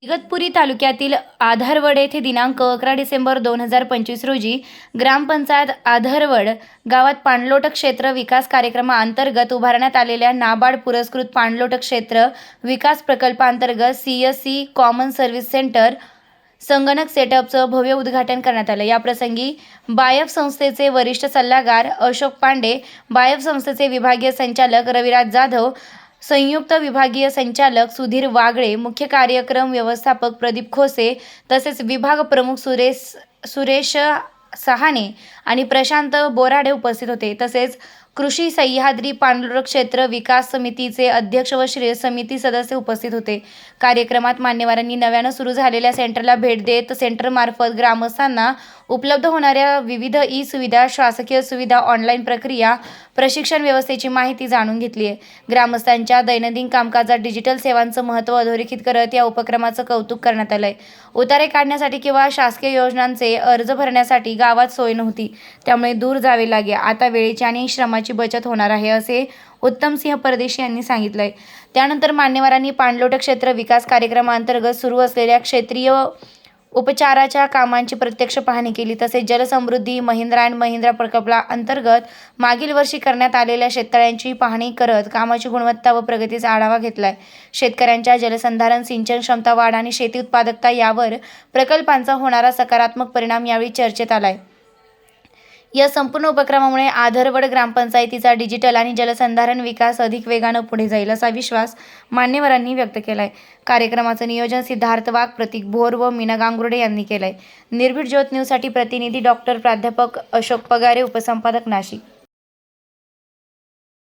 इगतपुरी तालुक्यातील आधारवड येथे दिनांक 11 डिसेंबर 2025 रोजी ग्रामपंचायत आधारवड गावात पाणलोट क्षेत्र विकास कार्यक्रमाअंतर्गत उभारण्यात आलेल्या नाबार्ड पुरस्कृत पाणलोट क्षेत्र विकास प्रकल्पांतर्गत CSC कॉमन सर्व्हिस सेंटर संगणक सेटअपचं भव्य उद्घाटन करण्यात आलं। याप्रसंगी बायफ संस्थेचे वरिष्ठ सल्लागार अशोक पांडे, बायफ संस्थेचे विभागीय संचालक रविराज जाधव, संयुक्त विभागीय संचालक सुधीर वागळे, मुख्य कार्यक्रम व्यवस्थापक प्रदीप खोसे तसेच विभाग प्रमुख सुरेश सहाने आणि प्रशांत बोराडे उपस्थित होते। तसेच कृषी सह्याद्री पाणलोट क्षेत्र विकास समितीचे अध्यक्ष व समिती सदस्य उपस्थित होते। कार्यक्रमात मान्यवरांनी नव्यानं सुरू झालेल्या सेंटरला भेट देत सेंटरमार्फत ग्रामस्थांना उपलब्ध होणाऱ्या विविध सुविधा, शासकीय सुविधा, ऑनलाईन प्रक्रिया, प्रशिक्षण व्यवस्थेची माहिती जाणून घेतली आहे। ग्रामस्थांच्या दैनंदिन कामकाजात डिजिटल सेवांचं महत्त्व अधोरेखित करत या उपक्रमाचं कौतुक करण्यात आलंय। उतारे काढण्यासाठी किंवा शासकीय योजनांचे अर्ज भरण्यासाठी गावात सोय नव्हती, त्यामुळे दूर जावे लागे। आता वेळेची आणि श्रमाची बचत होणार आहे, असे उत्तमसिंह परदेशी यांनी सांगितलंय। त्यानंतर मान्यवरांनी पाणलोट क्षेत्र विकास कार्यक्रमाअंतर्गत सुरू असलेल्या क्षेत्रीय उपचाराच्या कामांची प्रत्यक्ष पाहणी केली। तसेच जलसमृद्धी महिंद्रा अँड महिंद्रा प्रकल्पाअंतर्गत मागील वर्षी करण्यात आलेल्या शेततळ्यांची पाहणी करत कामाची गुणवत्ता व प्रगतीचा आढावा घेतलाय। शेतकऱ्यांच्या जलसंधारण, सिंचन क्षमता वाढ आणि शेती उत्पादकता यावर प्रकल्पांचा होणारा सकारात्मक परिणाम यावेळी चर्चेत आलाय। या संपूर्ण उपक्रमामुळे आधारवड ग्रामपंचायतीचा डिजिटल आणि जलसंधारण विकास अधिक वेगानं पुढे जाईल, असा विश्वास मान्यवरांनी व्यक्त केलाय। कार्यक्रमाचं नियोजन सिद्धार्थ वाघ, प्रतीक भोर व मीना गांगुर्डे यांनी केलंय। निर्भीड ज्योत न्यूजसाठी प्रतिनिधी डॉक्टर प्राध्यापक अशोक पगारे, उपसंपादक नाशिक।